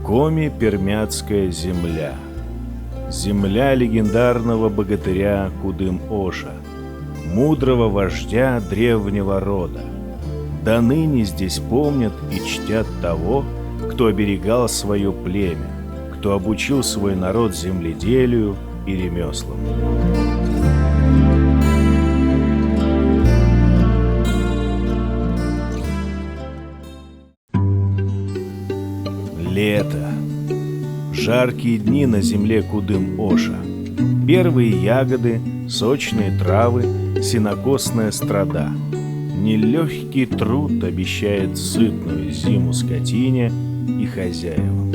Коми-Пермяцкая земля. Земля легендарного богатыря Кудым-Оша, мудрого вождя древнего рода. До ныне здесь помнят и чтят того, кто оберегал свое племя, кто обучил свой народ земледелию и ремеслам. Лето. Жаркие дни на земле Кудым-Оша. Первые ягоды, сочные травы, сенокосная страда. Нелегкий труд обещает сытную зиму скотине и хозяевам.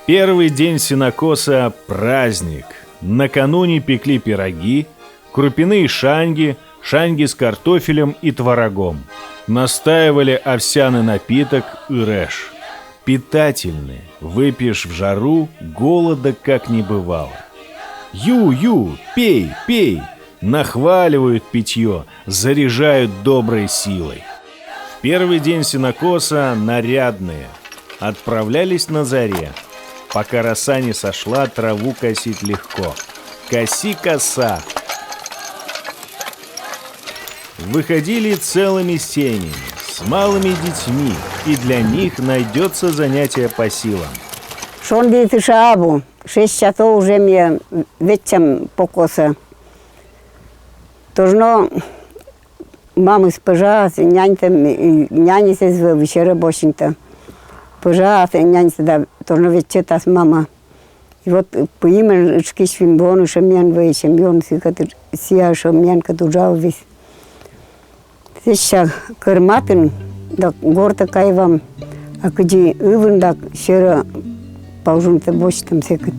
Первый день сенокоса – праздник. Накануне пекли пироги, крупяные шанги, шанги с картофелем и творогом. Настаивали овсяный напиток ырэш. Питательный, выпьешь в жару, голода как не бывало. Ю-ю, пей, пей! Нахваливают питье, заряжают доброй силой. В первый день сенокоса нарядные отправлялись на заре. Пока роса не сошла, траву косить легко. Коси, коса! Выходили целыми семьями, с малыми детьми, и для них найдется занятие по силам. Шон дети шабу, 6 часов уже мне вечером покоса. Должно мамы спожаться, няня се вечера бошеньта. Пожалуйста, няня да должно вечера с мама. И вот по имени шкишвимбону шамян вы шамян сия шамян кадужал весь. Сейчас корматен, да горта кай вам, а где ивен да щера паужунта бошетам секет.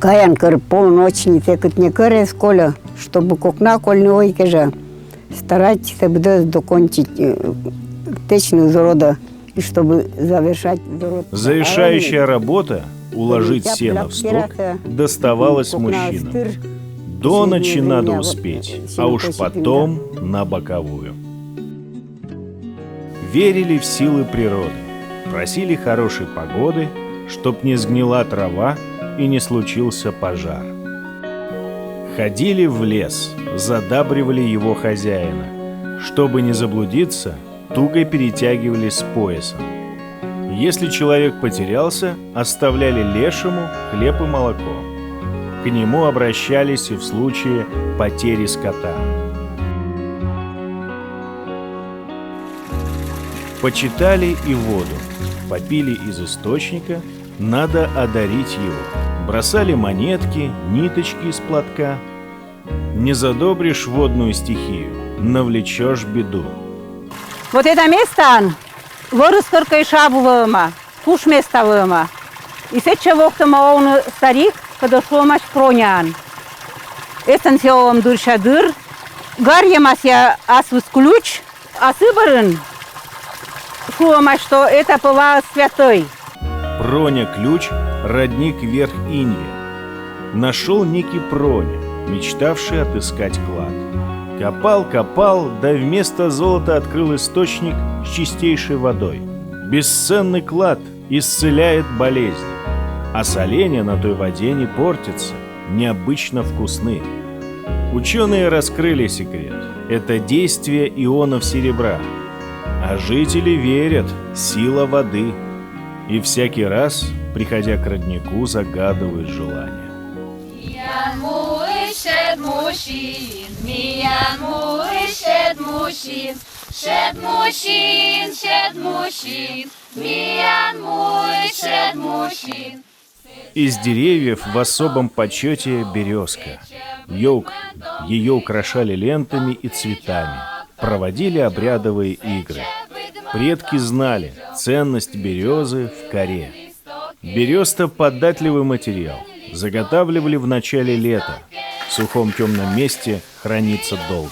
Каян кор полночь не секет не коре сколя. Чтобы кокна кольный ойкежа, старайтесь докончить течную зарода, и чтобы завершать зарод. Завершающая работа, уложить сено в сток, доставалась мужчинам. До ночи надо успеть, а уж потом на боковую. Верили в силы природы, просили хорошей погоды, чтоб не сгнила трава и не случился пожар. Ходили в лес, задабривали его хозяина. Чтобы не заблудиться, туго перетягивали с поясом. Если человек потерялся, оставляли лешему хлеб и молоко. К нему обращались и в случае потери скота. Почитали и воду, попили из источника, надо одарить его. Бросали монетки, ниточки из платка. Не задобришь водную стихию, навлечешь беду. Вот это место, вырос только и шабу выма, куш место выма. И сейчас вахтама он старик, когда шло мать пронян. Эстан сеом дуршадыр, гарьямас я асвус ключ, а сыборын, шло мать, что это была святой. Проня ключ — родник верх Инья. Нашел некий Проня, мечтавший отыскать клад. Копал, да вместо золота открыл источник с чистейшей водой. Бесценный клад исцеляет болезни, а соленья на той воде не портятся, необычно вкусны. Ученые раскрыли секрет — это действие ионов серебра. А жители верят — сила воды. И всякий раз, приходя к роднику, загадывают желание. Из деревьев в особом почете березка. Ее украшали лентами и цветами, проводили обрядовые игры. Предки знали ценность березы в коре. Береста — податливый материал. Заготавливали в начале лета. В сухом темном месте хранится долго.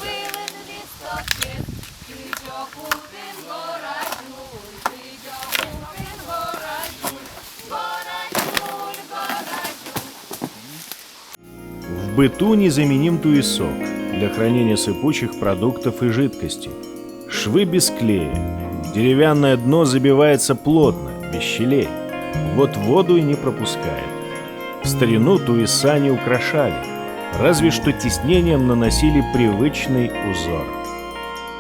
В быту незаменим туесок для хранения сыпучих продуктов и жидкостей. Швы без клея. Деревянное дно забивается плотно, без щелей. Вот воду и не пропускает. В старину туеса не украшали, разве что тиснением наносили привычный узор.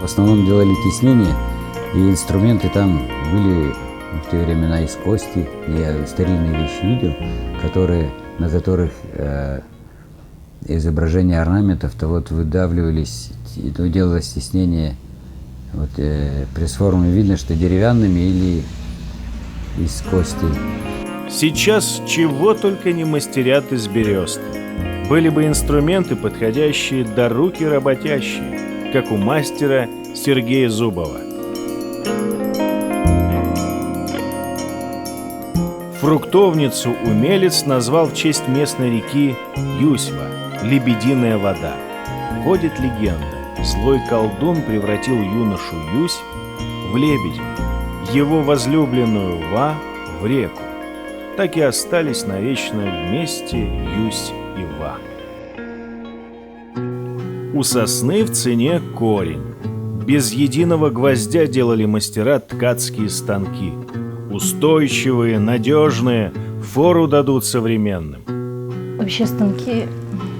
В основном делали тиснение, и инструменты там были в те времена из кости. Я старинные вещи видел, на которых изображения орнаментов-то вот выдавливались, и то делалось тиснение. Вот пресс-формы видно, что деревянными или из кости. Сейчас чего только не мастерят из бересты. Были бы инструменты, подходящие до руки работящие, как у мастера Сергея Зубова. Фруктовницу умелец назвал в честь местной реки Юсьва – Лебединая вода. Ходит легенда, злой колдун превратил юношу Юсь в лебедя, его возлюбленную Ва в реку. Так и остались навечно вместе Юсь и Ва. У сосны в цене корень. Без единого гвоздя делали мастера ткацкие станки. Устойчивые, надежные, фору дадут современным. Вообще станки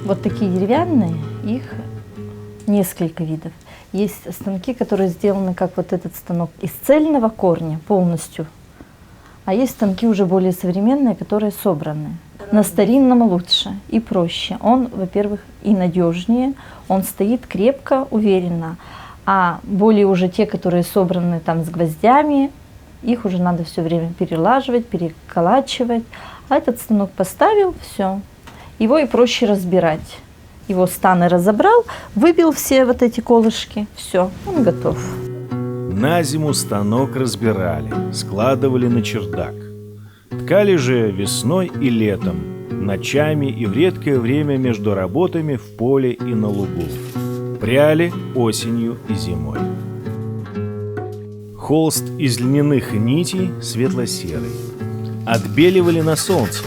вот такие деревянные, их несколько видов. Есть станки, которые сделаны, как вот этот станок, из цельного корня полностью. А есть станки уже более современные, которые собраны. На старинном лучше и проще. Он, во-первых, и надежнее, он стоит крепко, уверенно. А более уже те, которые собраны там с гвоздями, их уже надо все время перелаживать, переколачивать. А этот станок поставил, все. Его и проще разбирать. Его станы разобрал, выбил все вот эти колышки, все, он готов. На зиму станок разбирали, складывали на чердак. Ткали же весной и летом, ночами и в редкое время между работами в поле и на лугу. Пряли осенью и зимой. Холст из льняных нитей светло-серый. Отбеливали на солнце.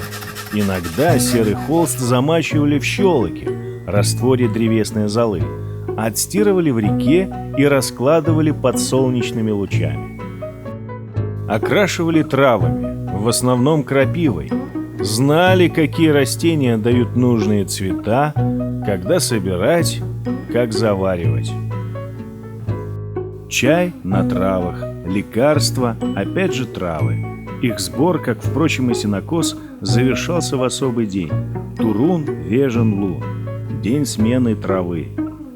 Иногда серый холст замачивали в щелоке, растворе древесной золы, отстирывали в реке и раскладывали под солнечными лучами. Окрашивали травами, в основном крапивой. Знали, какие растения дают нужные цвета, когда собирать, как заваривать. Чай на травах, лекарства, опять же травы. Их сбор, как, впрочем, и сенокос, завершался в особый день – Турун Вежен Лун, день смены травы.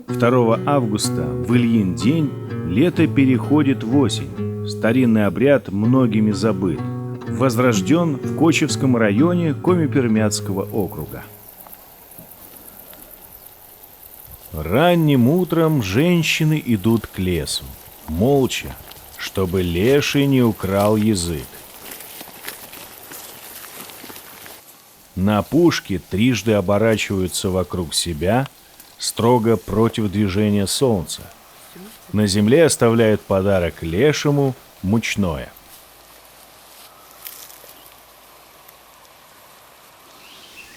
2 августа, в Ильин день, лето переходит в осень. Старинный обряд многими забыт. Возрожден в Кочевском районе Коми-Пермяцкого округа. Ранним утром женщины идут к лесу, молча, чтобы леший не украл язык. На опушке трижды оборачиваются вокруг себя, строго против движения солнца. На земле оставляют подарок лешему мучное.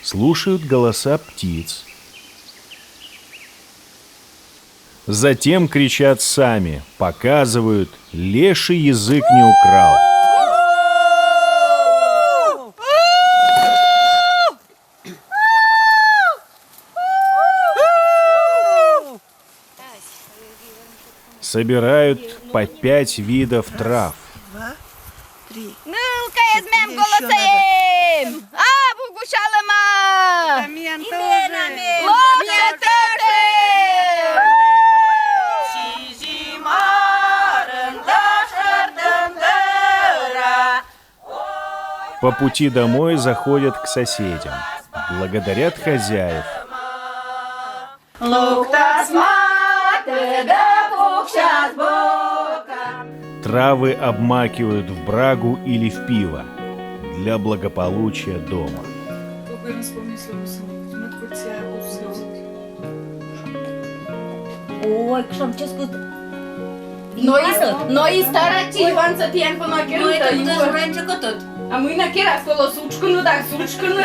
Слушают голоса птиц. Затем кричат сами, показывают, леший язык не украл. Собирают по 5 видов трав. По пути домой заходят к соседям, благодарят хозяев. Травы обмакивают в брагу или в пиво для благополучия дома. Ой, что ce scut. Noi starati van să tiem până chiar Noi tot dezvrem ce tot. A mâine chiar acolo sučkunu, da sučkunu.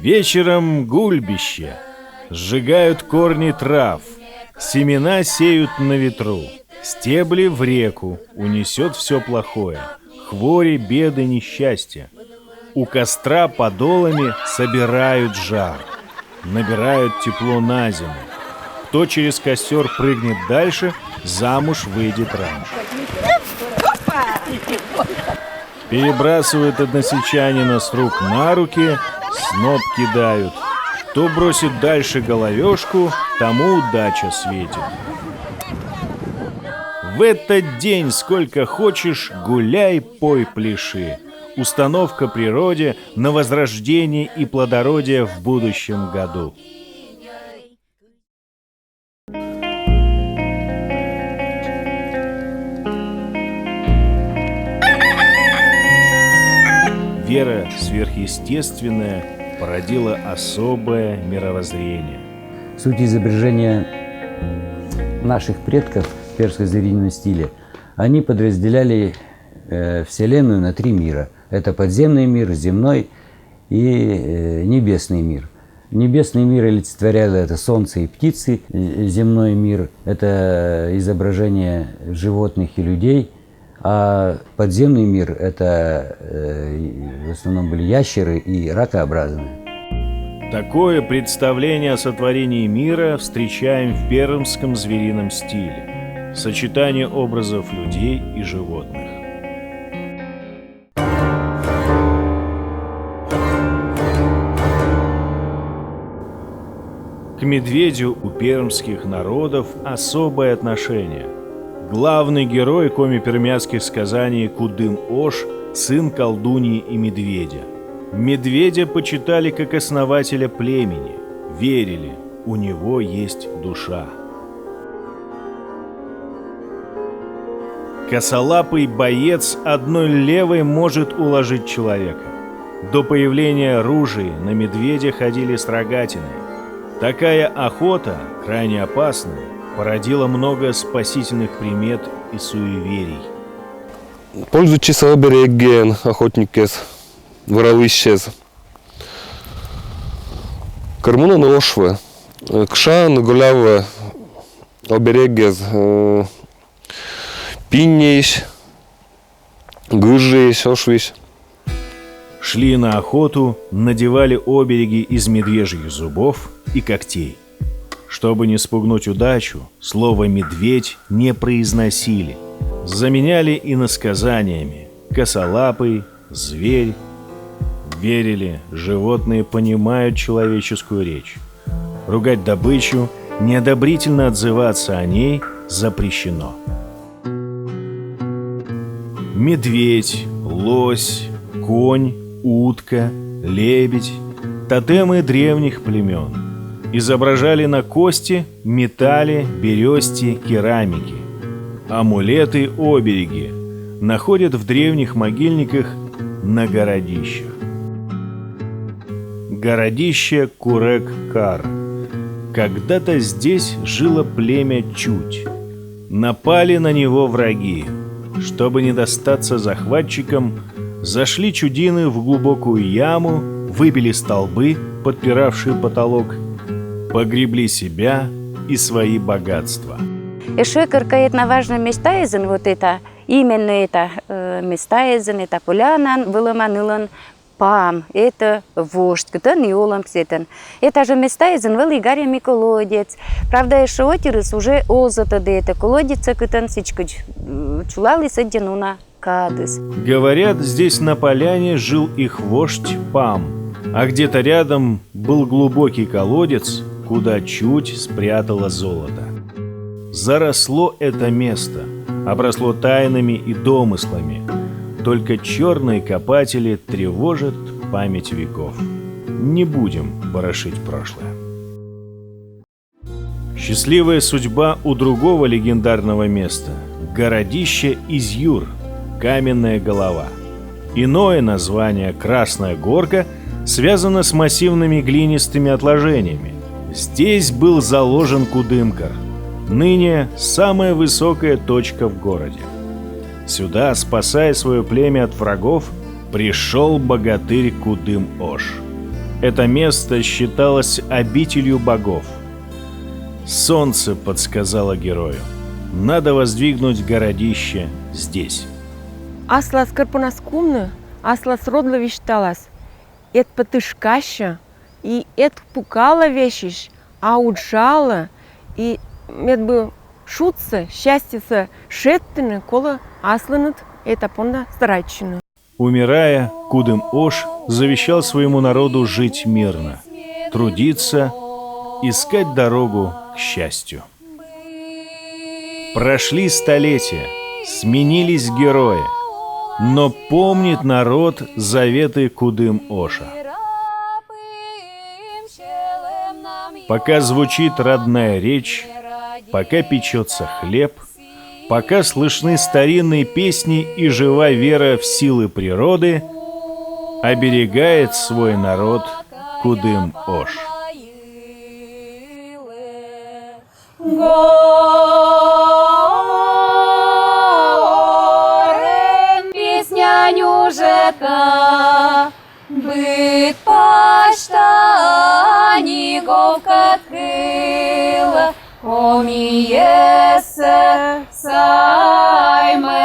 Вечером гульбище. Сжигают корни трав. Семена сеют на ветру. Стебли в реку. Унесет все плохое. Хвори, беды, несчастья. У костра подолами собирают жар. Набирают тепло на зиму. Кто через костер прыгнет дальше, замуж выйдет раньше. Перебрасывают односельчанина с рук на руки, сноп кидают. Кто бросит дальше головешку, тому удача светит. В этот день сколько хочешь гуляй, пой, пляши. Установка природе на возрождение и плодородие в будущем году. Вера сверхъестественная породила особое мировоззрение. Суть изображения наших предков в перско-зверином стиле, они подразделяли Вселенную на 3 мира. Это подземный мир, земной и небесный мир. Небесный мир олицетворял это солнце и птицы, земной мир – это изображение животных и людей, а подземный мир – это в основном были ящеры и ракообразные. Такое представление о сотворении мира встречаем в пермском зверином стиле. Сочетание образов людей и животных. К медведю у пермских народов особое отношение. Главный герой коми-пермяцких сказаний Кудым-Ош – сын колдуньи и медведя. Медведя почитали как основателя племени, верили, у него есть душа. Косолапый боец одной левой может уложить человека. До появления ружей на медведя ходили с рогатиной. Такая охота, крайне опасная, породила много спасительных примет и суеверий. Пользуючись обереги охотникес вралищез. Кърмуна на ошва. Кша наголява оберегез пиннейш, гыжейш, ошвиш. Шли на охоту, надевали обереги из медвежьих зубов и когтей. Чтобы не спугнуть удачу, слово «медведь» не произносили. Заменяли иносказаниями «косолапый», «зверь». Верили, животные понимают человеческую речь. Ругать добычу, неодобрительно отзываться о ней запрещено. Медведь, лось, конь, утка, лебедь – тотемы древних племен. Изображали на кости, металле, бересте, керамике. Амулеты-обереги находят в древних могильниках на городищах. Городище Курек-Кар. Когда-то здесь жило племя Чуть. Напали на него враги. Чтобы не достаться захватчикам, зашли чудины в глубокую яму, выбили столбы, подпиравшие потолок, погребли себя и свои богатства. Еще какая-то важная места изен, вот это, именно это места изен, это поляна, выломанылан пам, это вождь, это неолом ксетен. Это же места изен, велигарями колодец. Правда, еще отерыс уже озото, да это колодец, кытан сичкач, чулали саденуна кадыс. Говорят, здесь на поляне жил их вождь Пам, а где-то рядом был глубокий колодец, куда Чуть спрятала золото. Заросло это место, обросло тайнами и домыслами. Только черные копатели тревожат память веков. Не будем ворошить прошлое. Счастливая судьба у другого легендарного места – городище Изюр, каменная голова. Иное название «Красная горка» связано с массивными глинистыми отложениями. Здесь был заложен Кудымкар, ныне самая высокая точка в городе. Сюда, спасая свое племя от врагов, пришел богатырь Кудым-Ош. Это место считалось обителью богов. Солнце подсказало герою: надо воздвигнуть городище здесь. Асла скорпунас кумны, асла сродло вишталас. Эт потышкаща, и эт пукала вещиш, а уджала, и мед бы шутся, счастье шеттыны, кола асланат, это понда старайчина. Умирая, Кудым-Ош завещал своему народу жить мирно, трудиться, искать дорогу к счастью. Прошли столетия, сменились герои, но помнит народ заветы Кудым-Оша. Пока звучит родная речь, пока печется хлеб, пока слышны старинные песни и жива вера в силы природы, оберегает свой народ Кудым-Ош. Горем песня нюжета, быт пашта, ниговка открыла, омиесе саймета.